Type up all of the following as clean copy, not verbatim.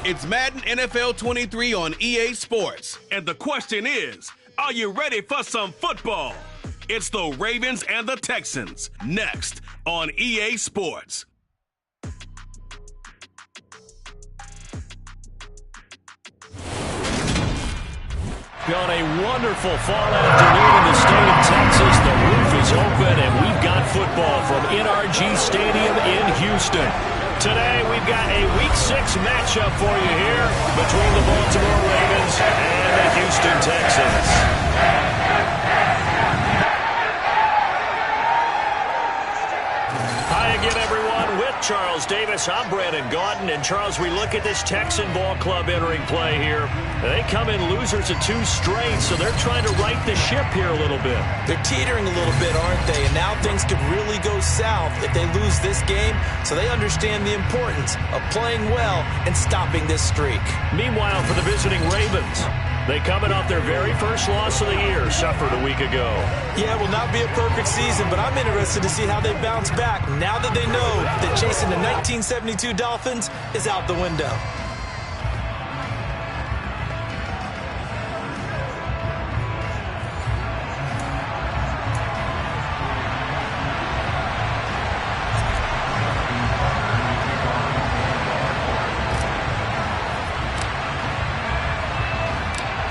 It's Madden NFL 23 on EA Sports. And the question is, are you ready for some football? It's the Ravens and the Texans, next on EA Sports. On a wonderful fall afternoon in the state of Texas, the roof is open and we've got football from NRG Stadium in Houston. Today we've got a Week 6 matchup for you here between the Baltimore Ravens and the Houston Texans. Hi again, everyone. With Charles Davis, I'm Brandon Gaudin. And Charles, we look at this Texan ball club entering play here. They come in losers of 2 straight, so they're trying to right the ship here a little bit. They're teetering a little bit, aren't they? And now things could really go south if they lose this game. So they understand the importance of playing well and stopping this streak. Meanwhile, for the visiting Ravens, they coming off their very first loss of the year, suffered a week ago. Yeah, it will not be a perfect season, but I'm interested to see how they bounce back now that they know that chasing the 1972 Dolphins is out the window.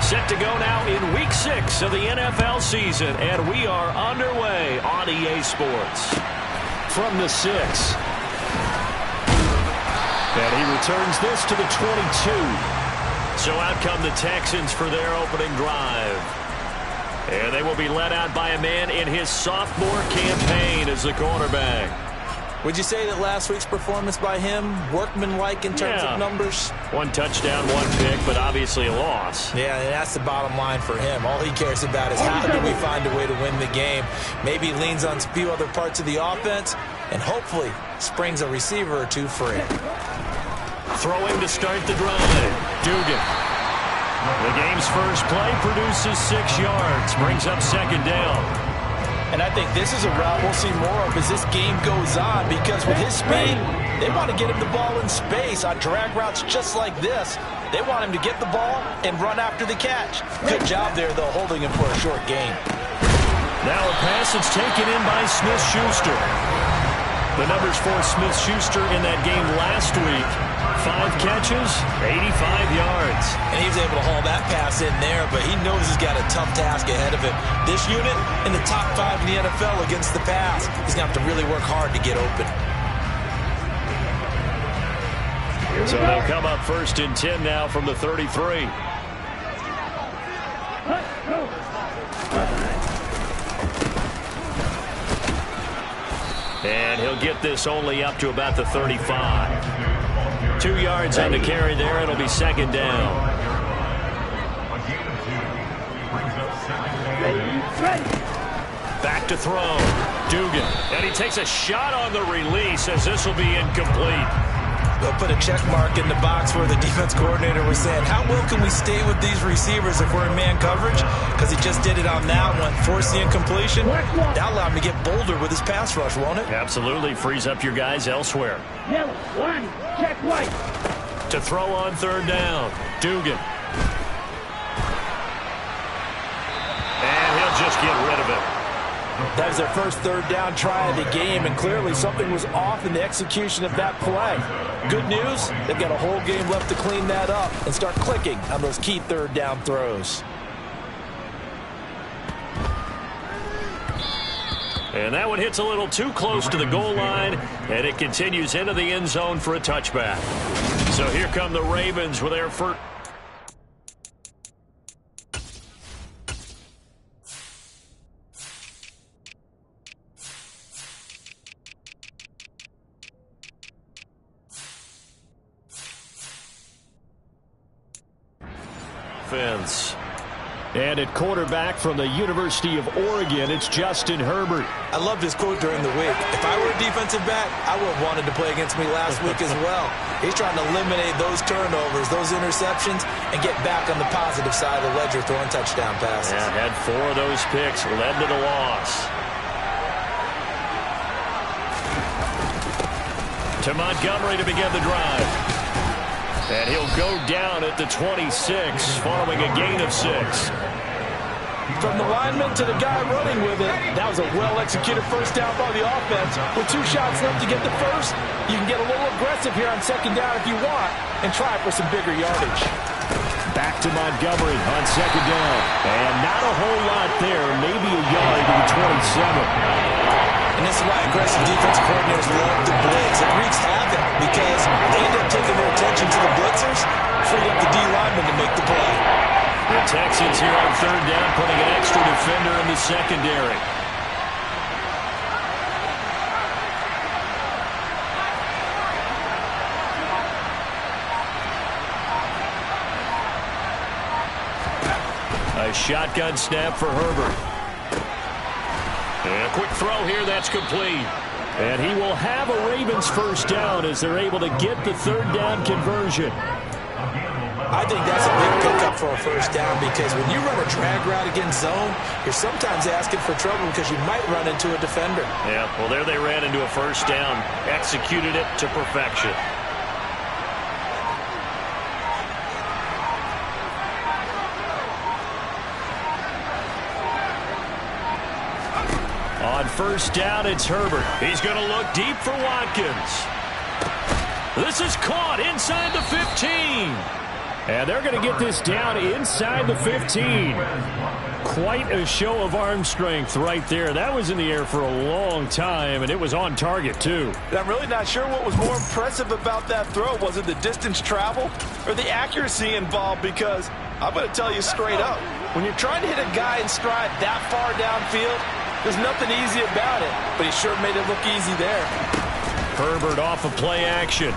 Set to go now in Week 6 of the NFL season, and we are underway on EA Sports. From the 6. And he returns this to the 22. So out come the Texans for their opening drive. And they will be led out by a man in his sophomore campaign as the quarterback. Would you say that last week's performance by him, workmanlike in terms of numbers? 1 touchdown, 1 pick, but obviously a loss. Yeah, and that's the bottom line for him. All he cares about is how do we find a way to win the game. Maybe leans on a few other parts of the offense, and hopefully springs a receiver or 2 free. Throwing to start the drive, Dugan. The game's first play produces 6 yards, brings up 2nd down. And I think this is a route we'll see more of as this game goes on, because with his speed, they want to get him the ball in space on drag routes just like this. They want him to get the ball and run after the catch. Good job there, though, holding him for a short gain. Now a pass that's taken in by Smith-Schuster. The numbers for Smith-Schuster in that game last week. 5 catches, 85 yards. And he was able to haul that pass in there, but he knows he's got a tough task ahead of him. This unit in the top 5 in the NFL against the pass. He's going to have to really work hard to get open. So they'll come up 1st and 10 now from the 33. And he'll get this only up to about the 35. 2 yards on the carry there. It'll be 2nd down. Back to throw. Dugan. And he takes a shot on the release as this will be incomplete. They'll put a check mark in the box where the defense coordinator was saying, how well can we stay with these receivers if we're in man coverage? Because he just did it on that one. Force the incompletion. That'll allow him to get bolder with his pass rush, won't it? Absolutely. Frees up your guys elsewhere. Yellow, 1, check white. To throw on 3rd down. Dugan. And he'll just get rid of it. That was their first 3rd down try of the game, and clearly something was off in the execution of that play. Good news, they've got a whole game left to clean that up and start clicking on those key 3rd down throws. And that one hits a little too close to the goal line, and it continues into the end zone for a touchback. So here come the Ravens with their first. Fence. And at quarterback from the University of Oregon, it's Justin Herbert. I loved his quote during the week. If I were a defensive back, I would have wanted to play against me last week as well. He's trying to eliminate those turnovers, those interceptions, and get back on the positive side of the ledger throwing touchdown passes. Yeah, had 4 of those picks, led to the loss. To Montgomery to begin the drive. And he'll go down at the 26 following a gain of 6. From the lineman to the guy running with it, that was a well-executed first down by the offense. With 2 shots left to get the first, you can get a little aggressive here on second down if you want and try for some bigger yardage. Back to Montgomery on second down. And not a whole lot there, maybe a yard to the 27. And this is why aggressive defensive coordinators love to blitz. It wreaks havoc because they end up taking their attention to the blitzers, freeing up the D-lineman to make the play. The Texans here on third down, putting an extra defender in the secondary. A shotgun snap for Herbert. And a quick throw here, that's complete. And he will have a Ravens first down as they're able to get the third down conversion. I think that's a big pickup for a first down because when you run a drag route against zone, you're sometimes asking for trouble because you might run into a defender. Yeah, well, there they ran into a first down, executed it to perfection. On first down, it's Herbert. He's going to look deep for Watkins. This is caught inside the 15. And they're going to get this down inside the 15. Quite a show of arm strength right there. That was in the air for a long time, and it was on target, too. And I'm really not sure what was more impressive about that throw. Was it the distance traveled or the accuracy involved? Because I'm going to tell you straight up, when you're trying to hit a guy in stride that far downfield, there's nothing easy about it, but he sure made it look easy there. Herbert off of play action.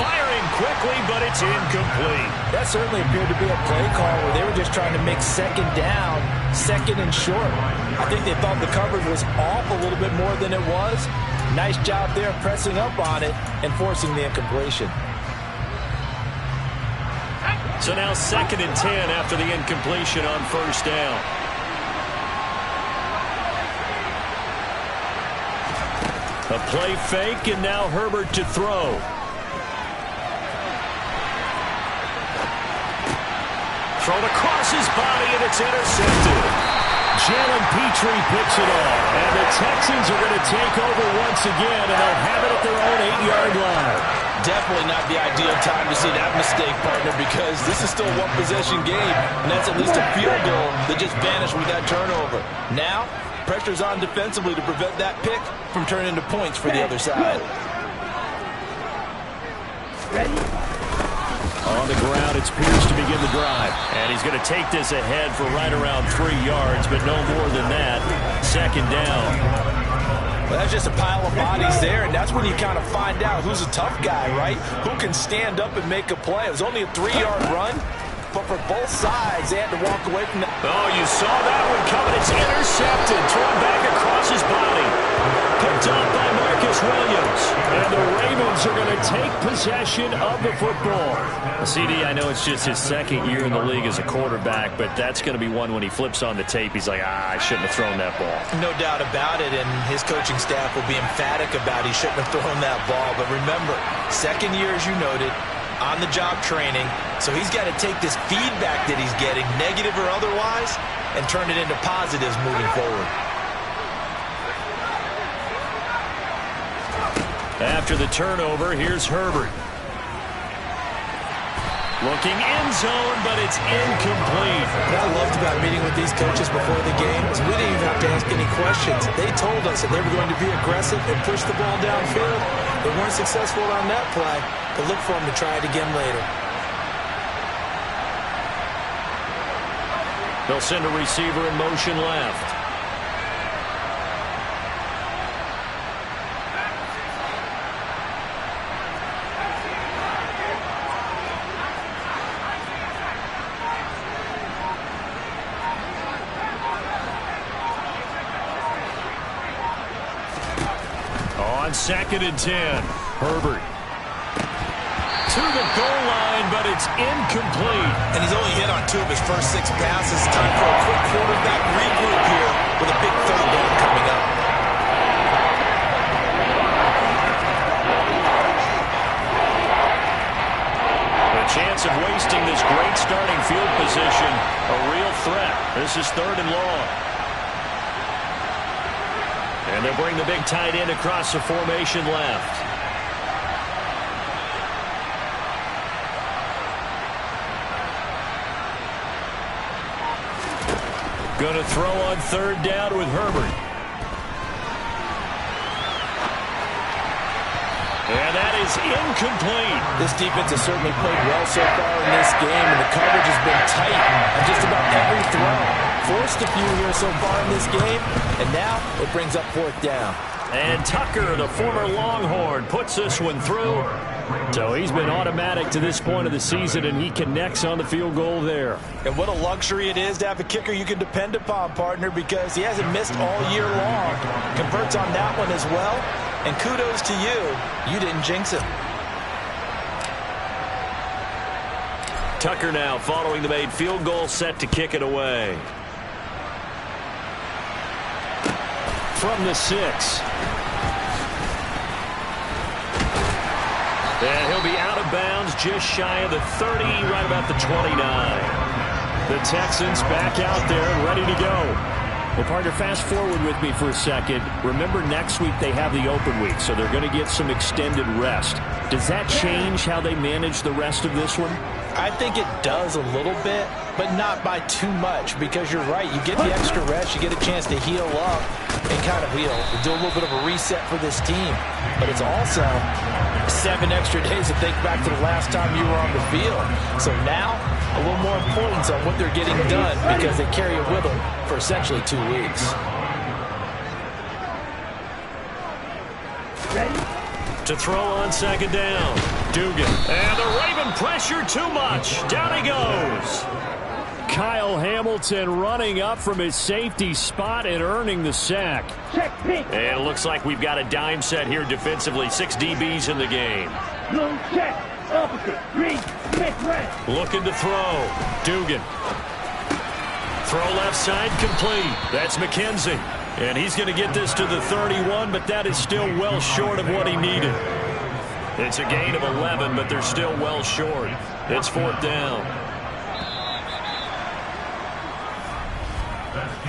Firing quickly, but it's incomplete. That certainly appeared to be a play call where they were just trying to make second down, second and short. I think they thought the coverage was off a little bit more than it was. Nice job there pressing up on it and forcing the incompletion. So now 2nd and 10 after the incompletion on first down. A play fake, and now Herbert to throw. Thrown across his body, and it's intercepted. Jalen Petrie picks it off. And the Texans are going to take over once again, and they'll have it at their own 8-yard line. Definitely not the ideal time to see that mistake, partner, because this is still a one-possession game, and that's at least a field goal that just vanished with that turnover. Now, pressure's on defensively to prevent that pick from turning into points for the other side. Ready? On the ground, it's Pierce to begin the drive. And he's going to take this ahead for right around 3 yards, but no more than that. 2nd down. Well, that's just a pile of bodies there, and that's when you kind of find out who's a tough guy, right? Who can stand up and make a play. It was only a 3-yard run, but for both sides, they had to walk away from that. Oh, you saw that one coming. It's intercepted. Thrown back across his body. Picked up by Marcus Williams. And the Ravens are going to take possession of the football. CD, I know it's just his 2nd year in the league as a quarterback, but that's going to be one when he flips on the tape. He's like, I shouldn't have thrown that ball. No doubt about it, and his coaching staff will be emphatic about he shouldn't have thrown that ball. But remember, 2nd year, as you noted, on-the-job training, so he's got to take this feedback that he's getting, negative or otherwise, and turn it into positives moving forward. After the turnover, here's Herbert. Looking end zone, but it's incomplete. What I loved about meeting with these coaches before the game is we didn't even have to ask any questions. They told us that they were going to be aggressive and push the ball downfield. They weren't successful on that play, but look for them to try it again later. They'll send a receiver in motion left. On 2nd and 10, Herbert. To the goal line, but it's incomplete. And he's only hit on 2 of his first 6 passes. Time for a quick quarterback regroup here with a big 3rd down coming up. A chance of wasting this great starting field position. A real threat. This is 3rd and long. And they'll bring the big tight end across the formation left. Going to throw on 3rd down with Herbert. And that is incomplete. This defense has certainly played well so far in this game, and the coverage has been tight on just about every throw. Forced a few here so far in this game, and now it brings up 4th down. And Tucker, the former Longhorn, puts this one through. So he's been automatic to this point of the season, and he connects on the field goal there. And what a luxury it is to have a kicker you can depend upon, partner, because he hasn't missed all year long. Converts on that one as well. And kudos to you. You didn't jinx it. Tucker now following the made field goal, set to kick it away. From the 6. And he'll be out of bounds just shy of the 30, right about the 29. The Texans back out there and ready to go. Well, partner, fast forward with me for a second. Remember, next week they have the open week, so they're going to get some extended rest. Does that change how they manage the rest of this one? I think it does a little bit, but not by too much, because you're right. You get the extra rest, you get a chance to heal up and kind of do a little bit of a reset for this team. But it's also 7 extra days to think back to the last time you were on the field. So now, a little more importance on what they're getting done, because they carry it with them for essentially 2 weeks. To throw on 2nd down. Dugan. And the Raven pressure too much. Down he goes. Kyle Hamilton running up from his safety spot and earning the sack. And it looks like we've got a dime set here defensively. 6 DBs in the game. Blue check. Opposite. Green. Smith right. Looking to throw. Dugan. Throw left side complete. That's McKenzie. And he's going to get this to the 31, but that is still well short of what he needed. It's a gain of 11, but they're still well short. It's 4th down.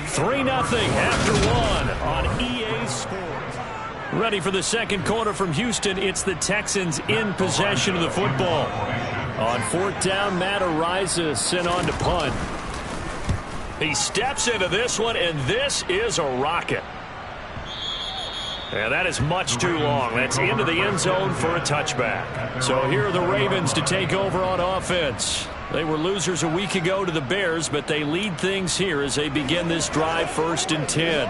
3-0 after 1 on EA Sports. Ready for the second quarter from Houston. It's the Texans in possession of the football. On 4th down, Matt Araiza sent on to punt. He steps into this one, and this is a rocket. And that is much too long. That's into the end zone for a touchback. So here are the Ravens to take over on offense. They were losers a week ago to the Bears, but they lead things here as they begin this drive 1st and 10.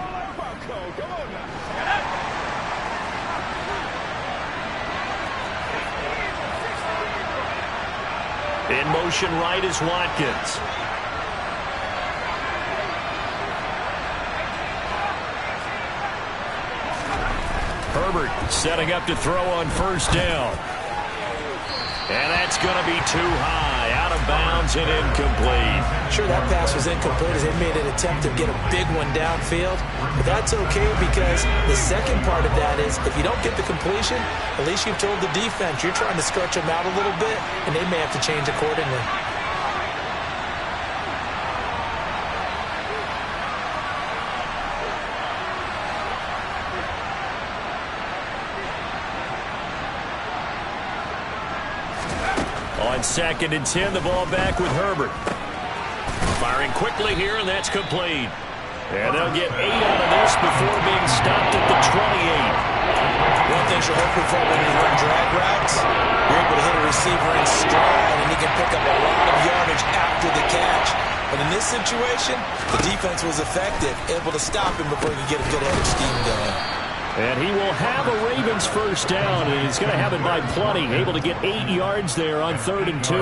In motion right is Watkins. Herbert setting up to throw on 1st down. And that's going to be too high, out of bounds and incomplete. Sure, that pass was incomplete as they made an attempt to get a big one downfield. But that's okay, because the second part of that is if you don't get the completion, at least you've told the defense you're trying to stretch them out a little bit, and they may have to change accordingly. On 2nd and 10, the ball back with Herbert. Firing quickly here, and that's complete. And they'll get 8 out of this before being stopped at the 28. One thing you're hoping for when you run drag routes, you're able to hit a receiver in stride, and he can pick up a lot of yardage after the catch. But in this situation, the defense was effective, able to stop him before he could get a good headed scheme going. And he will have a Ravens 1st down, and he's going to have it by plenty. Able to get 8 yards there on 3rd and 2.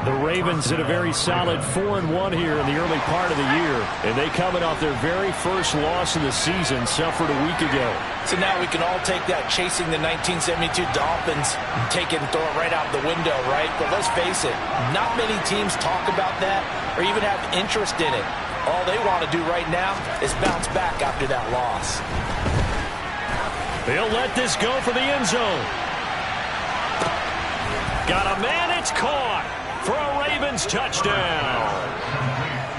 The Ravens at a very solid 4-1 here in the early part of the year. And they coming off their very first loss of the season, suffered a week ago. So now we can all take that chasing the 1972 Dolphins and take it and throw it right out the window, right? But let's face it, not many teams talk about that or even have interest in it. All they want to do right now is bounce back after that loss. They'll let this go for the end zone. Got a man, it's caught for a Ravens touchdown.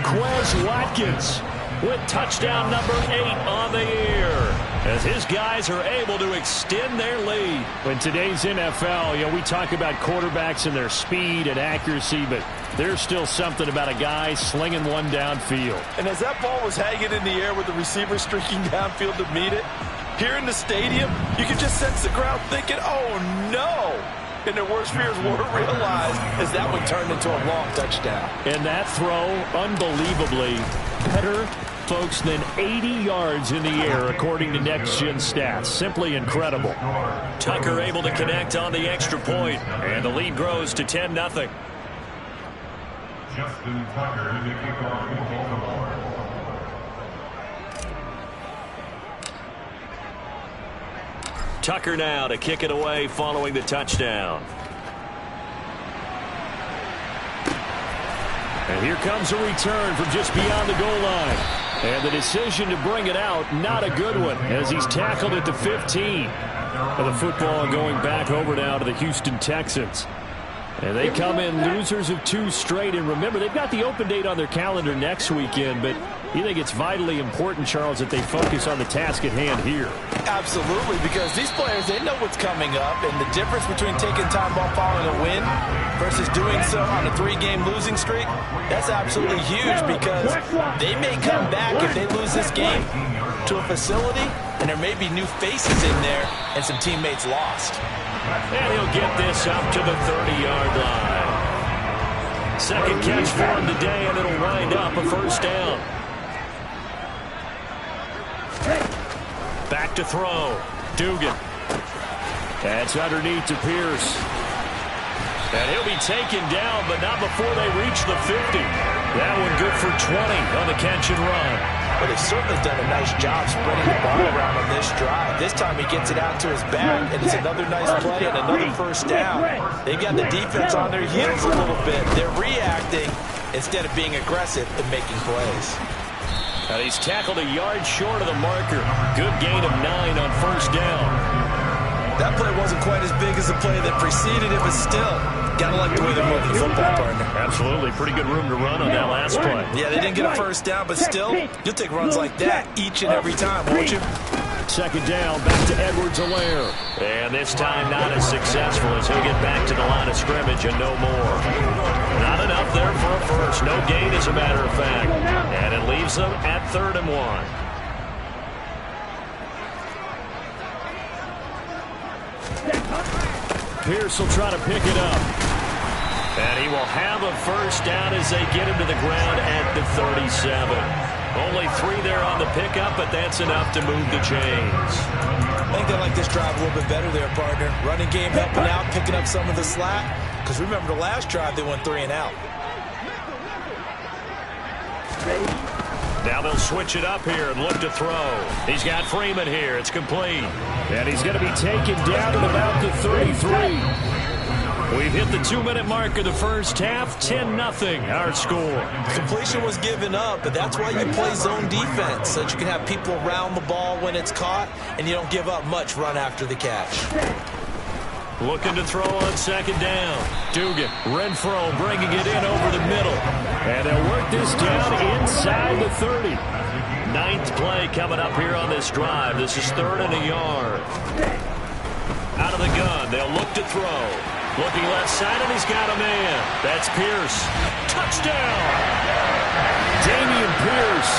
Quez Watkins with touchdown number 8 on the year, as his guys are able to extend their lead. In today's NFL, we talk about quarterbacks and their speed and accuracy, but there's still something about a guy slinging one downfield. And as that ball was hanging in the air with the receiver streaking downfield to meet it, here in the stadium, you could just sense the crowd thinking, oh no! And their worst fears weren't realized as that one turned into a long touchdown. And that throw, unbelievably, better, folks, than 80 yards in the air, according to Next Gen Stats. Simply incredible. Tucker able to connect on the extra point, and the lead grows to 10-0. Justin Tucker to the kickoff for Baltimore. Tucker now to kick it away following the touchdown. And here comes a return from just beyond the goal line. And the decision to bring it out, not a good one, as he's tackled at the 15. And the football going back over now to the Houston Texans. And they come in losers of 2 straight. And remember, they've got the open date on their calendar next weekend, but you think it's vitally important, Charles, that they focus on the task at hand here? Absolutely, because these players, they know what's coming up, and the difference between taking time off following a win versus doing so on a 3-game losing streak, that's absolutely huge, because they may come back if they lose this game to a facility, and there may be new faces in there and some teammates lost. And he'll get this up to the 30-yard line. Second catch for him today, and it'll wind up a first down. Back to throw. Dugan. That's underneath to Pierce. And he'll be taken down, but not before they reach the 50. That one good for 20 on the catch and run. But they've certainly done a nice job spreading the ball around on this drive. This time he gets it out to his back, and it's another nice play and another first down. They've got the defense on their heels a little bit. They're reacting instead of being aggressive and making plays. And he's tackled a yard short of the marker. Good gain of 9 on first down. That play wasn't quite as big as the play that preceded it, but still, gotta like the way they're moving the football, partner. Absolutely. Pretty good room to run on that last play. Yeah, they didn't get a first down, but still, you'll take runs like that each and every time, won't you? Second down, back to Edwards-Helaire. And this time not as successful, as he'll get back to the line of scrimmage and no more. Not enough there for a first. No gain, as a matter of fact. And it leaves them at 3rd and 1. Pierce will try to pick it up. And he will have a first down as they get him to the ground at the 37. Only 3 there on the pickup, but that's enough to move the chains. I think they like this drive a little bit better there, partner. Running game helping out, picking up some of the slack. Because remember the last drive, they went 3 and out. Now they'll switch it up here and look to throw. He's got Freeman here. It's complete. And he's going to be taken down at about the 33. We've hit the 2-minute mark of the first half. 10-0 our score. Completion was given up, but that's why you play zone defense, so that you can have people around the ball when it's caught, and you don't give up much run after the catch. Looking to throw on second down. Dugan, Renfro bringing it in over the middle. And they'll work this down inside the 30. 9th play coming up here on this drive. This is 3rd and a yard. Out of the gun, they'll look to throw. Looking left side, and he's got a man. That's Pierce. Touchdown! Dameon Pierce,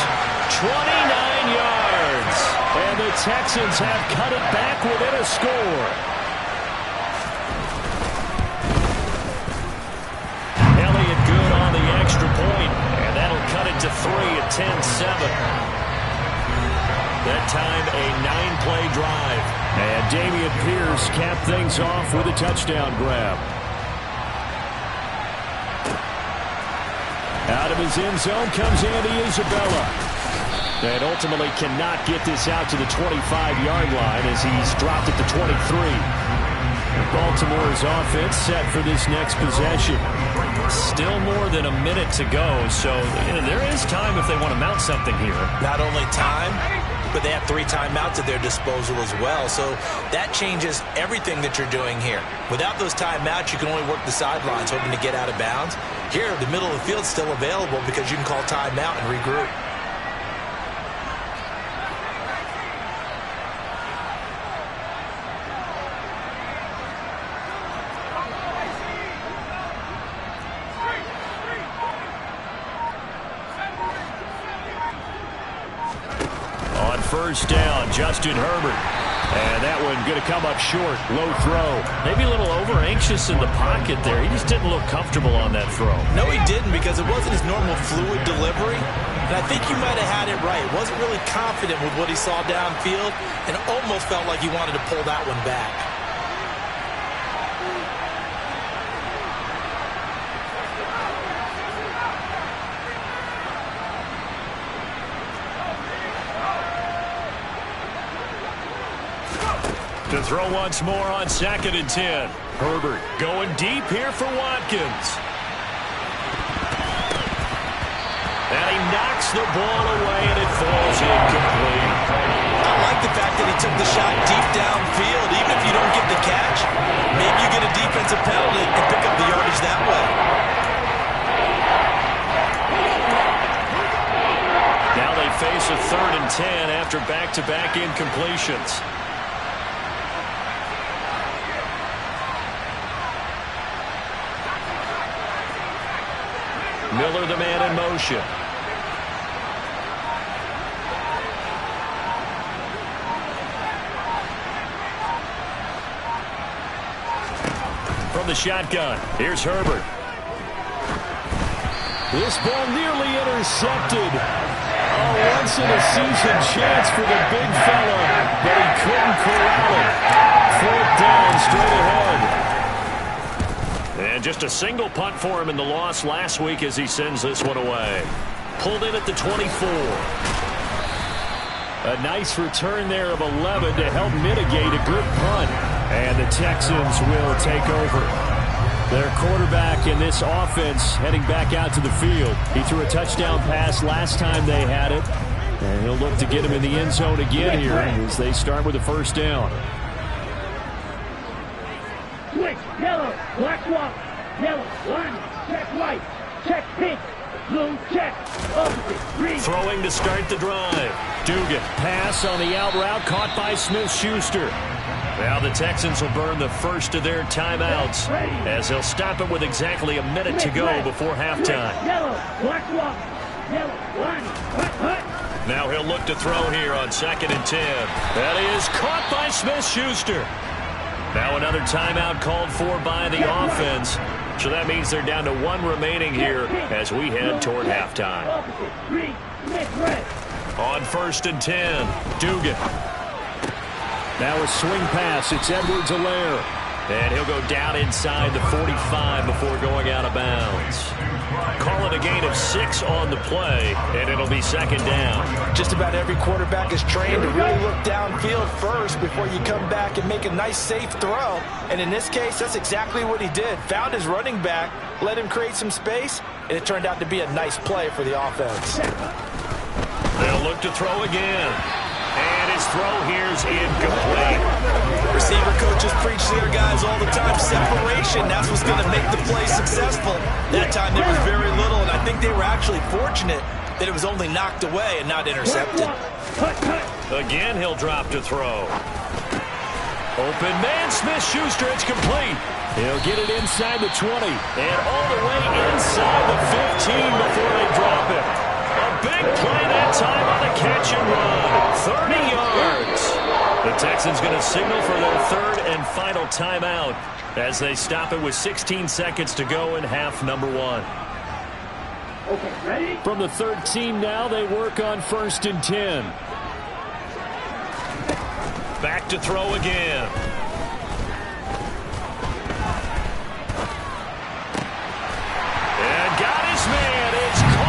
29 yards. And the Texans have cut it back within a score. Extra point, and that'll cut it to 3 at 10-7. That time a 9-play drive. And Dameon Pierce capped things off with a touchdown grab. Out of his end zone comes Andy Isabella. And ultimately cannot get this out to the 25-yard line as he's dropped at the 23. Baltimore's offense set for this next possession. Still more than a minute to go, so there is time if they want to mount something here. Not only time, but they have 3 timeouts at their disposal as well, so that changes everything that you're doing here. Without those timeouts, you can only work the sidelines, hoping to get out of bounds. Here, the middle of the field's still available because you can call timeout and regroup. First down, Justin Herbert. And that one going to come up short. Low throw. Maybe a little over-anxious in the pocket there. He just didn't look comfortable on that throw. No, he didn't, because it wasn't his normal fluid delivery. And I think you might have had it right. Wasn't really confident with what he saw downfield and almost felt like he wanted to pull that one back. To throw once more on 2nd and 10. Herbert going deep here for Watkins. And he knocks the ball away, and it falls incomplete. I like the fact that he took the shot deep downfield. Even if you don't get the catch, maybe you get a defensive penalty and pick up the yardage that way. Now they face a 3rd and 10 after back-to-back incompletions. Miller, the man in motion. From the shotgun, here's Herbert. This ball nearly intercepted. A once-in-a-season chance for the big fella, but he couldn't corral it. 4th down, straight ahead. And just a single punt for him in the loss last week as he sends this one away. Pulled in at the 24. A nice return there of 11 to help mitigate a good punt. And the Texans will take over. Their quarterback in this offense heading back out to the field. He threw a touchdown pass last time they had it. And he'll look to get him in the end zone again here as they start with a 1st down. Switch, yellow, black walk, yellow, one, check white, check pink, blue, check, opposite, green. Throwing to start the drive. Dugan, pass on the out route, caught by Smith-Schuster. Now the Texans will burn the first of their timeouts as they'll stop it with exactly a minute to go before halftime. Yellow, black walk, yellow, one, hut. Now he'll look to throw here on 2nd and 10. That is caught by Smith-Schuster. Now another timeout called for by the offense. So that means they're down to 1 remaining here as we head toward halftime. On 1st and 10, Dugan. Now a swing pass. It's Edwards-Helaire. And he'll go down inside the 45 before going out of bounds. Call it a gain of 6 on the play, and it'll be 2nd down. Just about every quarterback is trained to really look downfield first before you come back and make a nice, safe throw. And in this case, that's exactly what he did. Found his running back, let him create some space, and it turned out to be a nice play for the offense. They'll look to throw again. And his throw here's incomplete. Receiver coaches preach to their guys all the time. Separation, that's what's going to make the play successful. That time there was very little, and I think they were actually fortunate that it was only knocked away and not intercepted. Again, he'll drop to throw. Open man, Smith-Schuster, it's complete. He'll get it inside the 20 and all the way inside the 15 before they drop it. A big play that time on a catch and run. 30 yards. The Texans going to signal for their 3rd and final timeout as they stop it with 16 seconds to go in half number 1. Okay, ready? From the 13 now, they work on 1st and 10. Back to throw again. And got his man. It's caught.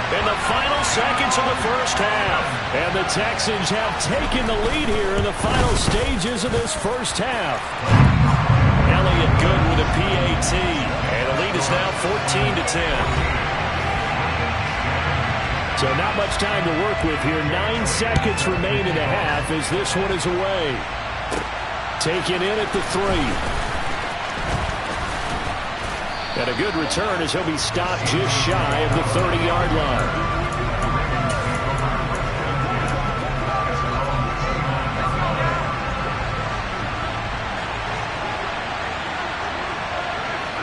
in the final seconds of the first half. And the Texans have taken the lead here in the final stages of this first half. Elliott good with a PAT. And the lead is now 14-10. So not much time to work with here. 9 seconds remain in the half as this one is away. Taken in at the 3. And a good return as he'll be stopped just shy of the 30-yard line.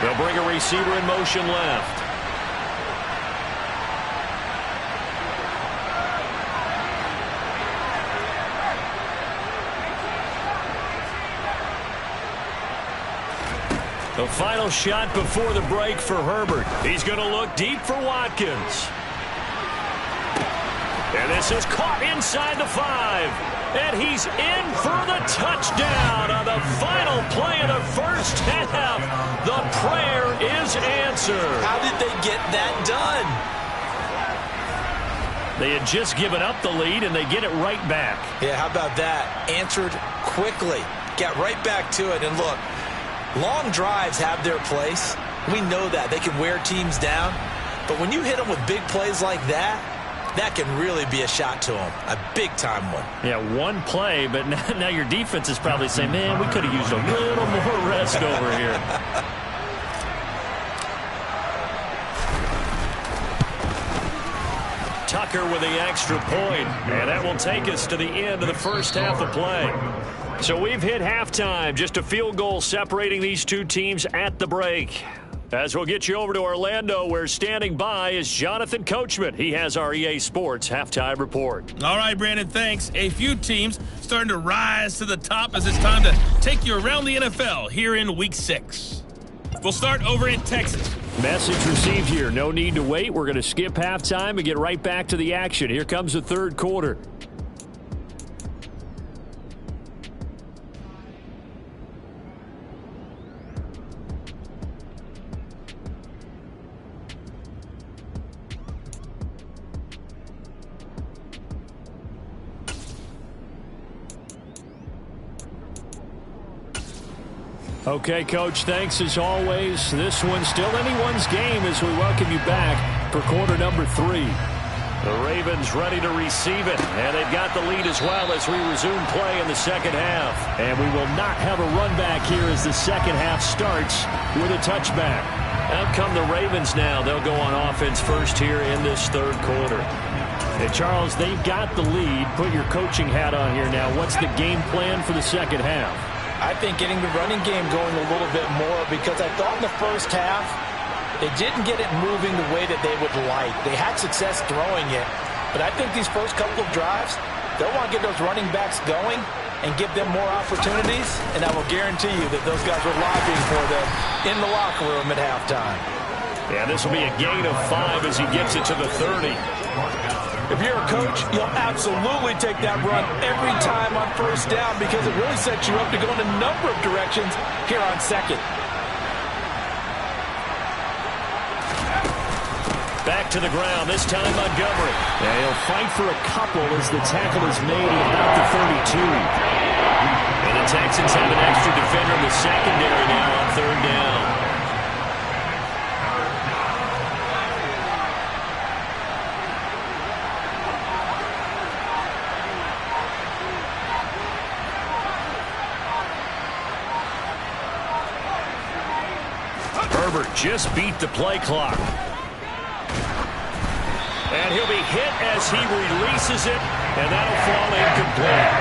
They'll bring a receiver in motion left. The final shot before the break for Herbert. He's going to look deep for Watkins. And this is caught inside the 5. And he's in for the touchdown on the final play of the first half. The prayer is answered. How did they get that done? They had just given up the lead, and they get it right back. Yeah, how about that? Answered quickly. Got right back to it, and look. Long drives have their place. We know that. They can wear teams down. But when you hit them with big plays like that, that can really be a shot to them. A big-time one. Yeah, one play, but now your defense is probably saying, man, we could have used a little more rest over here. Tucker with the extra point. And that will take us to the end of the first half of play. So we've hit halftime, just a field goal separating these two teams at the break. As we'll get you over to Orlando, where standing by is Jonathan Coachman. He has our EA Sports halftime report. All right, Brandon, thanks. A few teams starting to rise to the top as it's time to take you around the NFL here in Week 6. We'll start over in Texas. Message received here. No need to wait. We're going to skip halftime and get right back to the action. Here comes the third quarter. Okay, Coach, thanks as always. This one's still anyone's game as we welcome you back for quarter number 3. The Ravens ready to receive it, and they've got the lead as well as we resume play in the second half. And we will not have a run back here as the second half starts with a touchback. Out come the Ravens now. They'll go on offense first here in this third quarter. And Charles, they've got the lead. Put your coaching hat on here now. What's the game plan for the second half? I think getting the running game going a little bit more, because I thought in the first half they didn't get it moving the way that they would like. They had success throwing it, but I think these first couple of drives, they'll want to get those running backs going and give them more opportunities, and I will guarantee you that those guys were lobbying for them in the locker room at halftime. Yeah, this will be a gain of 5 as he gets it to the 30. If you're a coach, you'll absolutely take that run every time on first down, because it really sets you up to go in a number of directions here on second. Back to the ground, this time Montgomery. Yeah, he'll fight for a couple as the tackle is made at about the 32. And the Texans have an extra defender in the secondary now on third down. Herbert just beat the play clock. And he'll be hit as he releases it, and that'll fall incomplete.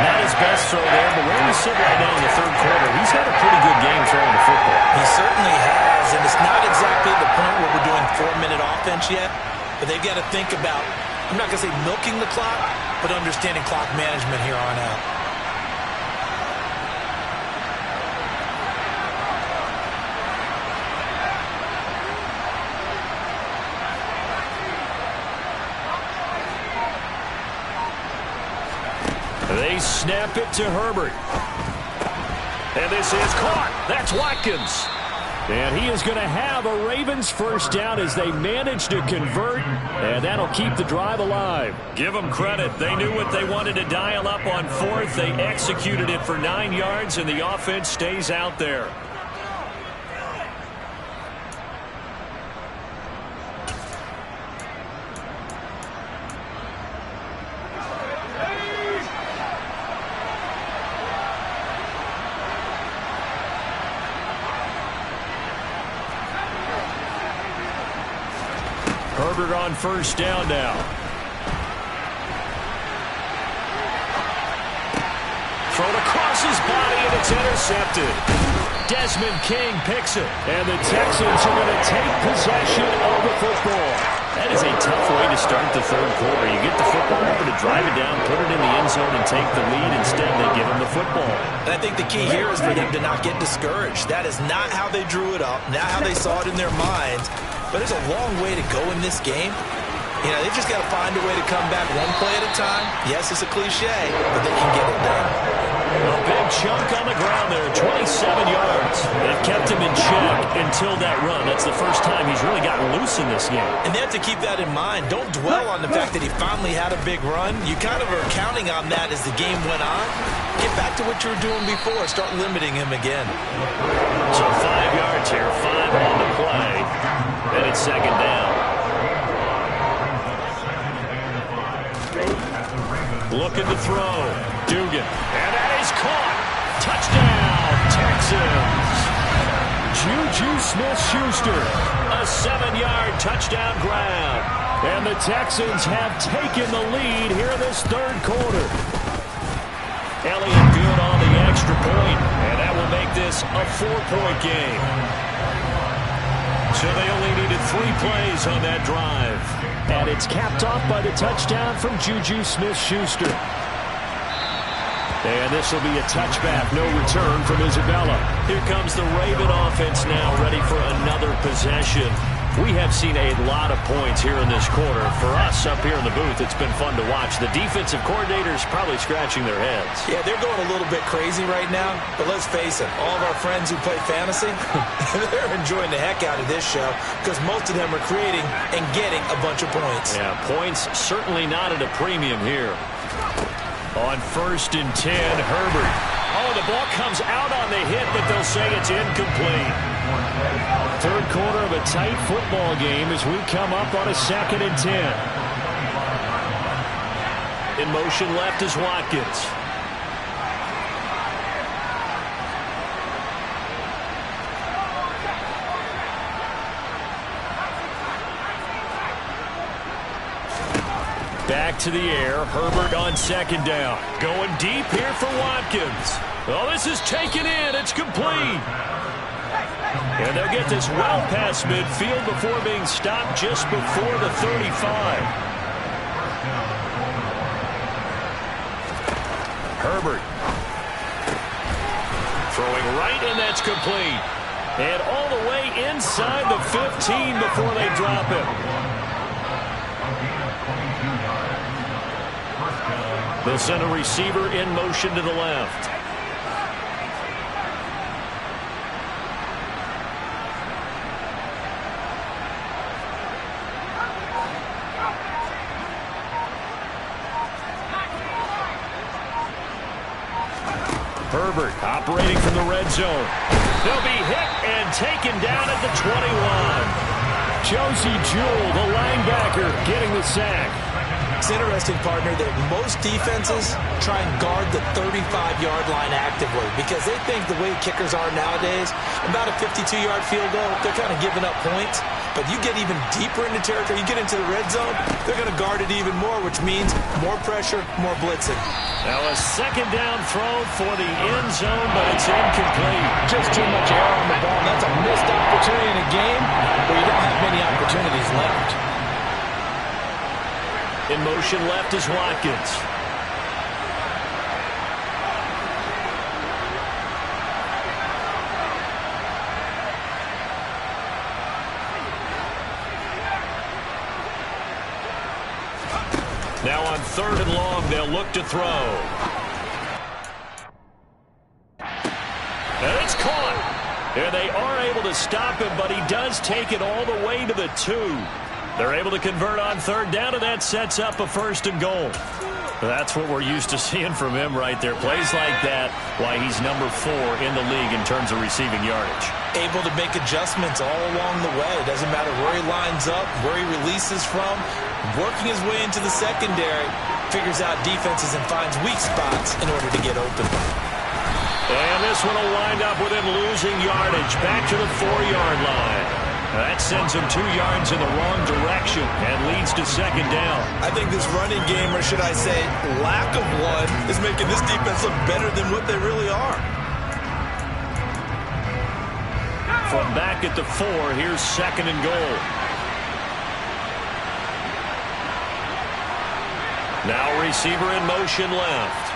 Not his best throw there, but where we sit right now in the third quarter, he's had a pretty good game throwing the football. He certainly has, and it's not exactly the point where we're doing 4-minute offense yet, but they've got to think about, I'm not going to say milking the clock, but understanding clock management here on out. They snap it to Herbert. And this is caught. That's Watkins. And he is going to have a Ravens first down as they manage to convert, and that'll keep the drive alive. Give them credit. They knew what they wanted to dial up on fourth. They executed it for 9 yards, and the offense stays out there. Herbert on first down now. Thrown across his body, and it's intercepted. Desmond King picks it, and the Texans are going to take possession of the football. That is a tough way to start the third quarter. You get the football over to drive it down, put it in the end zone, and take the lead. Instead, they give him the football. And I think the key here is for them to not get discouraged. That is not how they drew it up, not how they saw it in their minds. But there's a long way to go in this game. You know, they've just got to find a way to come back one play at a time. Yes, it's a cliche, but they can get it done. A big chunk on the ground there, 27 yards. They've kept him in check until that run. That's the first time he's really gotten loose in this game. And they have to keep that in mind. Don't dwell on the fact that he finally had a big run. You kind of are counting on that as the game went on. Get back to what you were doing before. Start limiting him again. So 5 yards here, 5 on the play. And it's second down. Looking to throw. Dugan. And that is caught. Touchdown, Texans. Juju Smith-Schuster. A 7-yard touchdown grab. And the Texans have taken the lead here in this third quarter. Elliott good on the extra point. And that will make this a 4-point game. So they only needed 3 plays on that drive. And it's capped off by the touchdown from Juju Smith-Schuster. And this will be a touchback, no return from Isabella. Here comes the Raven offense now, ready for another possession. We have seen a lot of points here in this quarter. For us up here in the booth, it's been fun to watch. The defensive coordinators probably scratching their heads. Yeah, they're going a little bit crazy right now, but let's face it, all of our friends who play fantasy, they're enjoying the heck out of this show because most of them are creating and getting a bunch of points. Yeah, points certainly not at a premium here. On 1st and 10, Herbert. Oh, the ball comes out on the hit, but they'll say it's incomplete. Third quarter of a tight football game as we come up on a 2nd and 10. In motion left is Watkins. Back to the air. Herbert on 2nd down. Going deep here for Watkins. Oh, this is taken in. It's complete. And they'll get this well past midfield before being stopped just before the 35. Herbert. Throwing right, and that's complete. And all the way inside the 15 before they drop him. They'll send a receiver in motion to the left. Herbert operating from the red zone. They'll be hit and taken down at the 21. Josie Jewell, the linebacker, getting the sack. It's interesting, partner, that most defenses try and guard the 35-yard line actively because they think the way kickers are nowadays, about a 52-yard field goal, they're kind of giving up points. But you get even deeper into territory, you get into the red zone, they're going to guard it even more, which means more pressure, more blitzing. Now a 2nd down throw for the end zone, but it's incomplete. Just too much air on the ball. That's a missed opportunity in a game where you don't have many opportunities left. In motion left is Watkins. Now on 3rd and long, they'll look to throw. And it's caught. And they are able to stop him, but he does take it all the way to the 2. They're able to convert on third down, and that sets up a 1st and goal. That's what we're used to seeing from him right there. Plays like that, why he's number 4 in the league in terms of receiving yardage. Able to make adjustments all along the way. It doesn't matter where he lines up, where he releases from. Working his way into the secondary, figures out defenses and finds weak spots in order to get open. And this one will wind up with him losing yardage back to the 4-yard line. That sends him 2 yards in the wrong direction and leads to 2nd down. I think this running game, or should I say lack of one, is making this defense look better than what they really are. From back at the 4, here's 2nd and goal. Now receiver in motion left.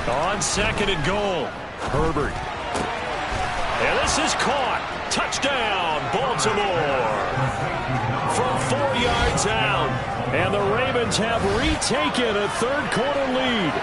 On 2nd and goal, Herbert. And this is caught. Touchdown, Baltimore. From 4 yards out. And the Ravens have retaken a 3rd-quarter lead.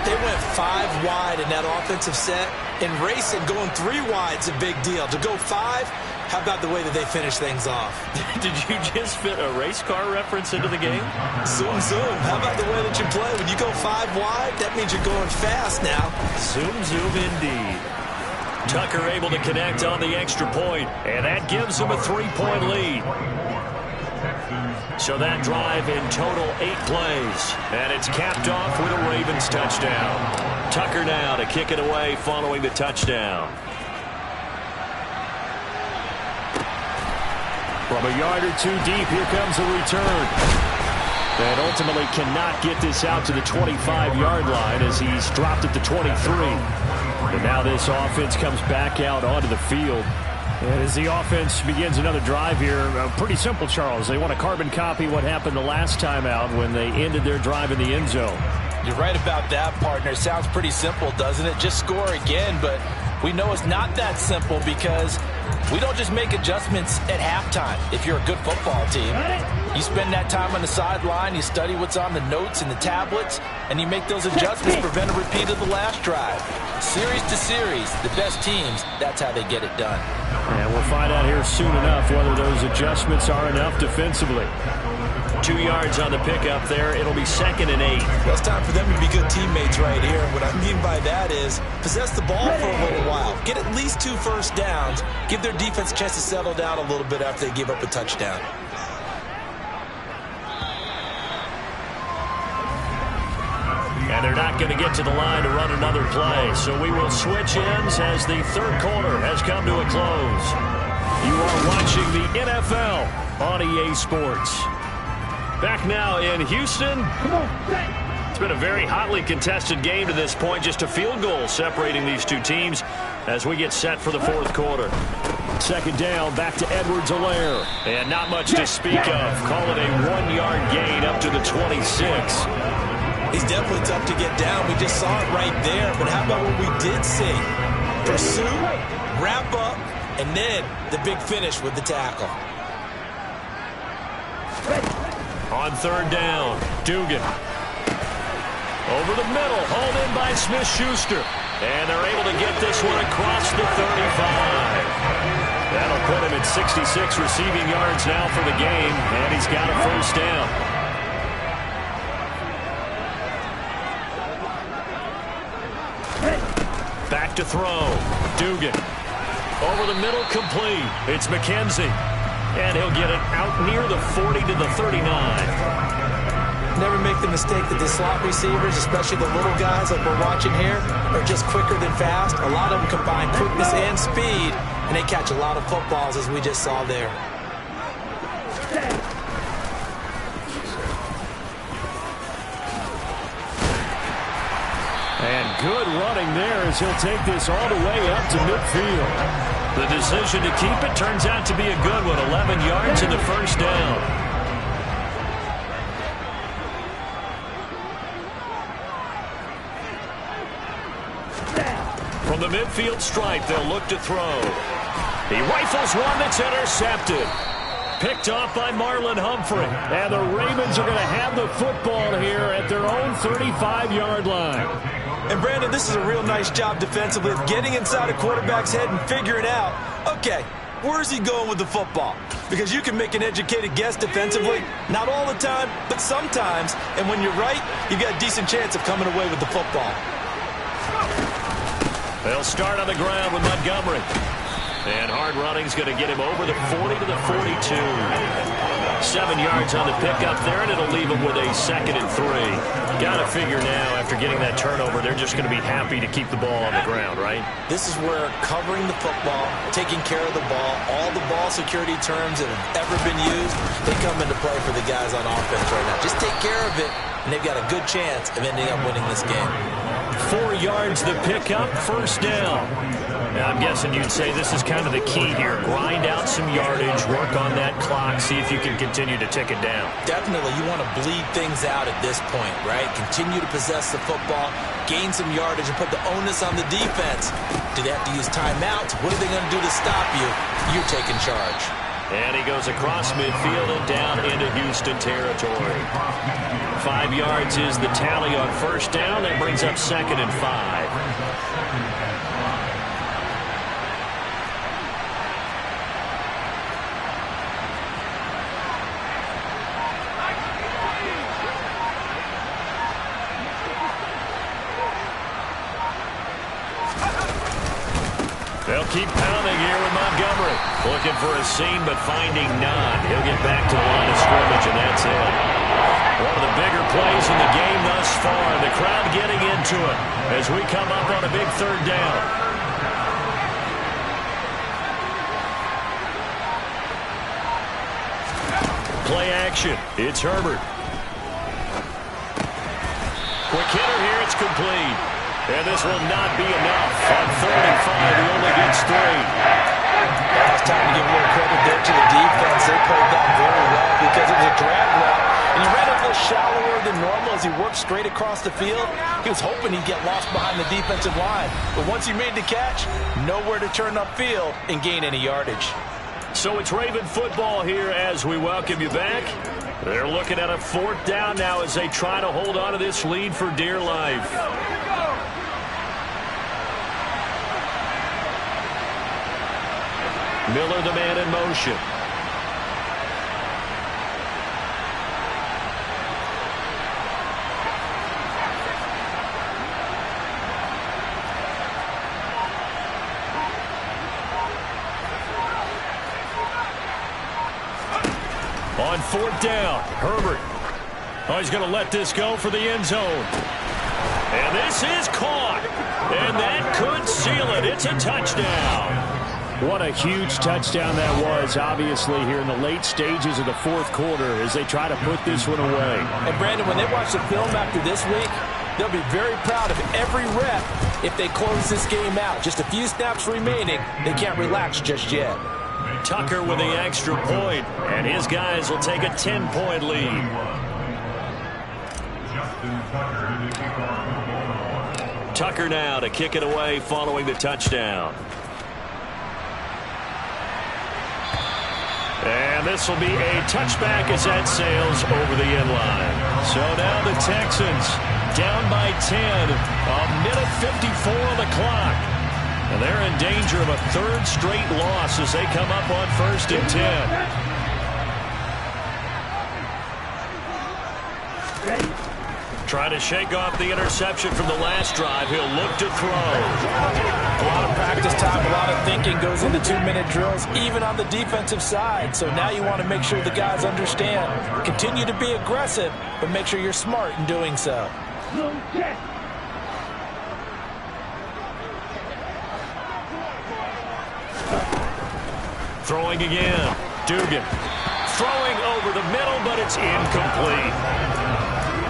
They went 5 wide in that offensive set. And racing, going 3 wide is a big deal. To go 5, how about the way that they finish things off? Did you just fit a race car reference into the game? Zoom, zoom. How about the way that you play? When you go 5 wide, that means you're going fast now. Zoom, zoom indeed. Tucker able to connect on the extra point, and that gives him a 3-point lead. So that drive in total 8 plays, and it's capped off with a Ravens touchdown. Tucker now to kick it away following the touchdown. From a yard or 2 deep, here comes a return. And ultimately cannot get this out to the 25-yard line as he's dropped at the 23. And now this offense comes back out onto the field. And as the offense begins another drive here, pretty simple, Charles. They want to carbon copy what happened the last time out when they ended their drive in the end zone. You're right about that, partner. Sounds pretty simple, doesn't it? Just score again, but we know it's not that simple because we don't just make adjustments at halftime if you're a good football team. You spend that time on the sideline, you study what's on the notes and the tablets, and you make those adjustments, prevent a repeat of the last drive. Series to series, the best teams, that's how they get it done. And we'll find out here soon enough whether those adjustments are enough defensively. 2 yards on the pickup there. It'll be 2nd and 8. Well, it's time for them to be good teammates right here. What I mean by that is possess the ball for a little while. Get at least 2 first downs. Give their defense a chance to settle down a little bit after they give up a touchdown. And they're not going to get to the line to run another play. So we will switch ends as the 3rd quarter has come to a close. You are watching the NFL on EA Sports. Back now in Houston. It's been a very hotly contested game to this point. Just a field goal separating these 2 teams as we get set for the 4th quarter. 2nd down, back to Edwards-Helaire. And not much to speak of. Call it a 1-yard gain up to the 26. He's definitely tough to get down. We just saw it right there. But how about what we did see? Pursue, wrap up, and then the big finish with the tackle. On 3rd down, Dugan. Over the middle, hauled in by Smith-Schuster. And they're able to get this one across the 35. That'll put him at 66 receiving yards now for the game. And he's got a 1st down. Back to throw. Dugan. Over the middle, complete. It's McKenzie. And he'll get it out near the 40 to the 39. Never make the mistake that the slot receivers, especially the little guys like we're watching here, are just quicker than fast. A lot of them combine quickness and speed, and they catch a lot of footballs, as we just saw there. And good running there as he'll take this all the way up to midfield. The decision to keep it turns out to be a good one. 11 yards in the 1st down. From the midfield stripe, they'll look to throw. He rifles one that's intercepted. picked off by Marlon Humphrey. And the Ravens are going to have the football here at their own 35-yard line. And, Brandon, this is a real nice job defensively of getting inside a quarterback's head and figuring out, okay, where's he going with the football? Because you can make an educated guess defensively, not all the time, but sometimes. And when you're right, you've got a decent chance of coming away with the football. They'll start on the ground with Montgomery. And hard running's going to get him over the 40 to the 42. 7 yards on the pickup there, and it'll leave him with a 2nd and 3. Got to figure now, after getting that turnover, they're just going to be happy to keep the ball on the ground, right? This is where covering the football, taking care of the ball, all the ball security terms that have ever been used, they come into play for the guys on offense right now. Just take care of it, and they've got a good chance of ending up winning this game. 4 yards the pickup, 1st down. Now, I'm guessing you'd say this is kind of the key here. Grind out some yardage, work on that clock, see if you can continue to tick it down. Definitely, you want to bleed things out at this point, right? Continue to possess the football, gain some yardage, and put the onus on the defense. Do they have to use timeouts? What are they going to do to stop you? You're taking charge. And he goes across midfield and down into Houston territory. 5 yards is the tally on 1st down. That brings up 2nd and 5. They'll keep pounding here with Montgomery. Looking for a seam, but finding none. He'll get back to the line of scrimmage, and that's it. One of the bigger plays in the game thus far. The crowd getting into it as we come up on a big 3rd down. Play action. It's Herbert. Quick hitter here. It's complete. And this will not be enough. On 3rd and 5, he only gets 3. Now it's time to give a little credit there to the defense. They played that very well because it was a drag route. And he ran it a little shallower than normal as he worked straight across the field. He was hoping he'd get lost behind the defensive line. But once he made the catch, nowhere to turn upfield and gain any yardage. So it's Raven football here as we welcome you back. They're looking at a 4th down now as they try to hold on to this lead for dear life. Miller, the man in motion. On 4th down, Herbert. Oh, he's going to let this go for the end zone. And this is caught. And that could seal it. It's a touchdown. What a huge touchdown that was, obviously, here in the late stages of the 4th quarter as they try to put this one away. And, Brandon, when they watch the film after this week, they'll be very proud of every rep if they close this game out. Just a few snaps remaining. They can't relax just yet. Tucker with the extra point, and his guys will take a 10-point lead. Tucker now to kick it away following the touchdown. And this will be a touchback as that sails over the end line. So now the Texans down by 10, a minute 54 on the clock. And they're in danger of a 3rd straight loss as they come up on 1st and 10. Trying to shake off the interception from the last drive. He'll look to throw. A lot of practice time, a lot of thinking goes into 2-minute drills, even on the defensive side. So now you want to make sure the guys understand. Continue to be aggressive, but make sure you're smart in doing so. Throwing again. Dugan. Throwing over the middle, but it's incomplete.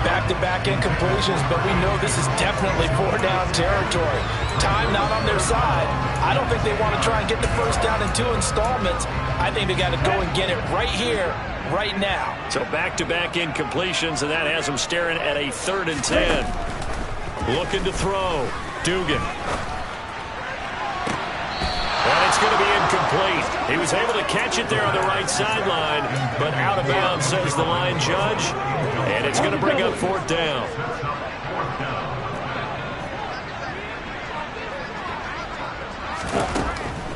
Back-to-back incompletions, but we know this is definitely 4-down territory. Time not on their side. I don't think they want to try and get the 1st down in 2 installments. I think they got to go and get it right here, right now. So back-to-back incompletions, and that has them staring at a 3rd and 10. Looking to throw. Dugan. And it's going to be incomplete. He was able to catch it there on the right sideline, but out of bounds, says the line judge. And it's going to bring up 4th down.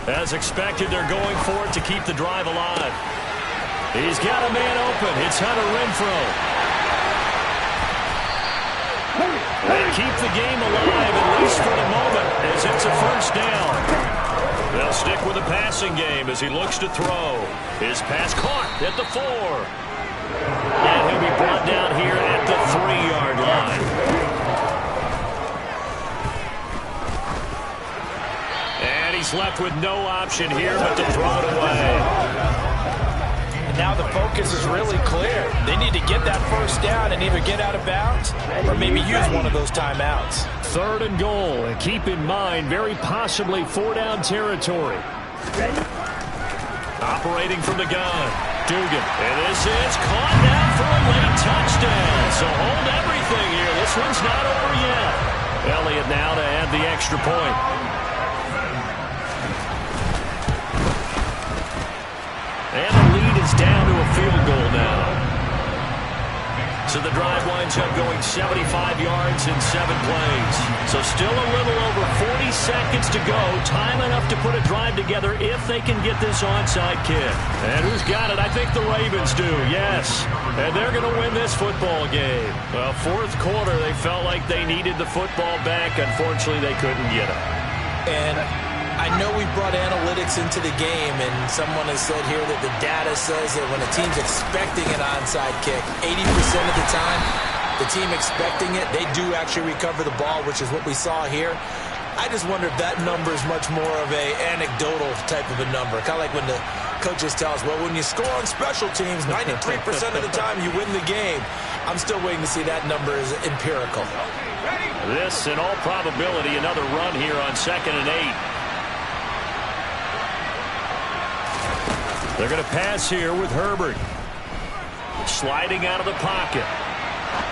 As expected, they're going for it to keep the drive alive. He's got a man open. It's Hunter Renfrow. They keep the game alive, at least for the moment, as it's a 1st down. They'll stick with the passing game as he looks to throw. His pass caught at the 4. And he'll be brought down here at the 3-yard line. And he's left with no option here but to throw it away. Now the focus is really clear. They need to get that 1st down and either get out of bounds or maybe use one of those timeouts. 3rd and goal, and keep in mind, very possibly 4-down territory. Operating from the gun, Dugan. And this is caught now for a late touchdown. So hold everything here. This one's not over yet. Elliott now to add the extra point. And the lead is down to a field goal now. So the drive winds up going 75 yards in 7 plays. So still a little over 40 seconds to go. Time enough to put a drive together if they can get this onside kick. And who's got it? I think the Ravens do, yes. And they're going to win this football game. Well, 4th quarter, they felt like they needed the football back. Unfortunately, they couldn't get it. And I know we brought analytics into the game, and someone has said here that the data says that when a team's expecting an onside kick, 80% of the time, the team expecting it, they do actually recover the ball, which is what we saw here. I just wonder if that number is much more of a anecdotal type of a number. Kind of like when the coaches tell us, well, when you score on special teams, 93% of the time you win the game. I'm still waiting to see that number is empirical. This, in all probability, another run here on 2nd and 8. They're going to pass here with Herbert. Sliding out of the pocket.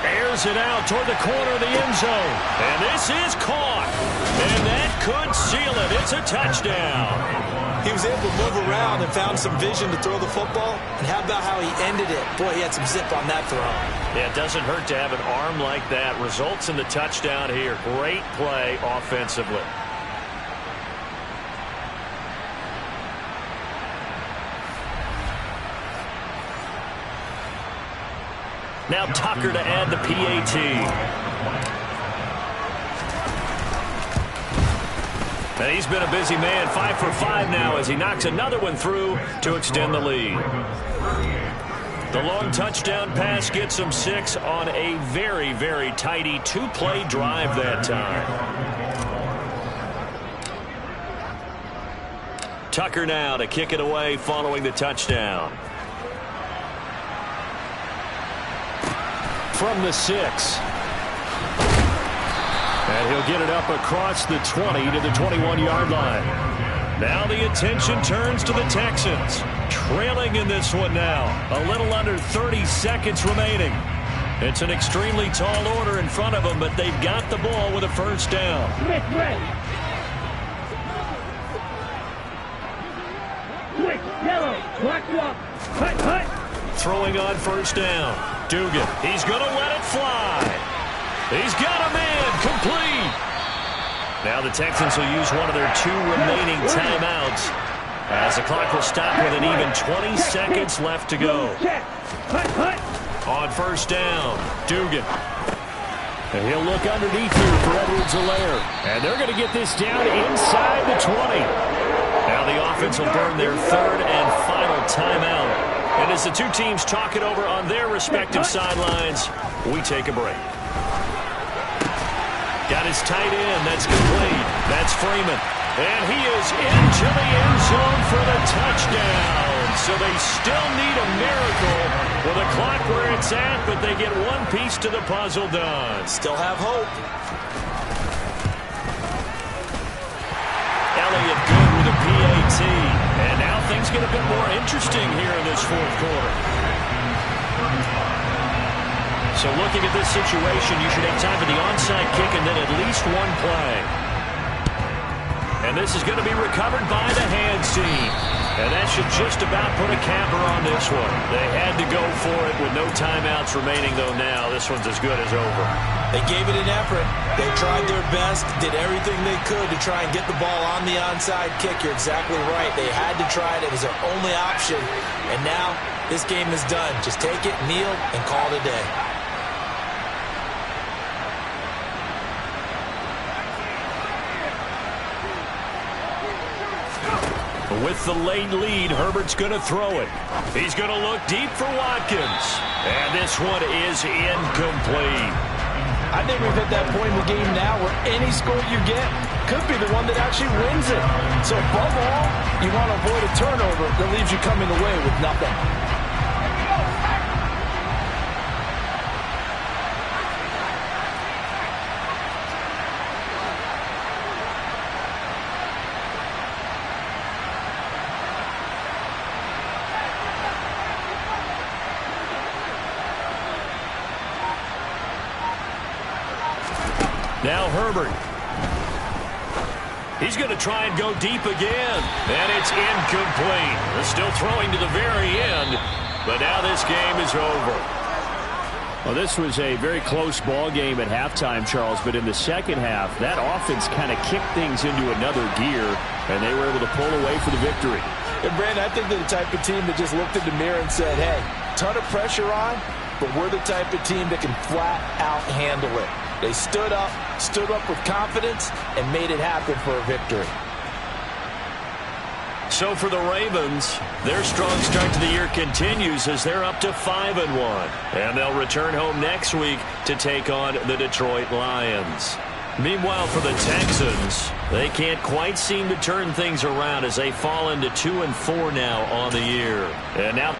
Airs it out toward the corner of the end zone. And this is caught. And that could seal it. It's a touchdown. He was able to move around and found some vision to throw the football. And how about how he ended it? Boy, he had some zip on that throw. Yeah, it doesn't hurt to have an arm like that. Results in the touchdown here. Great play offensively. Now Tucker to add the PAT. And he's been a busy man, 5 for 5 now as he knocks another one through to extend the lead. The long touchdown pass gets him 6 on a very, very tidy 2-play drive that time. Tucker now to kick it away following the touchdown. From the 6. And he'll get it up across the 20 to the 21-yard line. Now the attention turns to the Texans. Trailing in this one now. A little under 30 seconds remaining. It's an extremely tall order in front of them, but they've got the ball with a 1st down. Switch, yellow, black walk, hut. Throwing on 1st down. Dugan, he's going to let it fly. He's got a man, complete. Now the Texans will use one of their 2 remaining timeouts as the clock will stop with an even 20 seconds left to go. On 1st down, Dugan. And he'll look underneath here for Edwards-Helaire. And they're going to get this down inside the 20. Now the offense will burn their 3rd and final timeout. And as the 2 teams talk it over on their respective sidelines, we take a break. Got his tight end. That's complete. That's Freeman. And he is into the end zone for the touchdown. So they still need a miracle with the clock where it's at, but they get one piece to the puzzle done. Still have hope. Elliott good with a PAT. And now things get a bit more interesting here in this 4th quarter. So looking at this situation, you should have time for the onside kick and then at least one play. And this is going to be recovered by the hands team. And that should just about put a capper on this one. They had to go for it with no timeouts remaining, though now this one's as good as over. They gave it an effort. They tried their best, did everything they could to try and get the ball on the onside kick. You're exactly right. They had to try it. It was their only option. And now this game is done. Just take it, kneel, and call it a day. With the late lead, Herbert's going to throw it. He's going to look deep for Watkins. And this one is incomplete. I think we've hit that point in the game now where any score you get could be the one that actually wins it. So above all, you want to avoid a turnover that leaves you coming away with nothing. Now Herbert. He's going to try and go deep again. And it's incomplete. They're still throwing to the very end. But now this game is over. Well, this was a very close ball game at halftime, Charles. But in the second half, that offense kind of kicked things into another gear. And they were able to pull away for the victory. And Brandon, I think they're the type of team that just looked in the mirror and said, hey, ton of pressure on, but we're the type of team that can flat out handle it. They stood up with confidence, and made it happen for a victory. So for the Ravens, their strong start to the year continues as they're up to 5-1. And they'll return home next week to take on the Detroit Lions. Meanwhile, for the Texans, they can't quite seem to turn things around as they fall into 2-4 now on the year. And now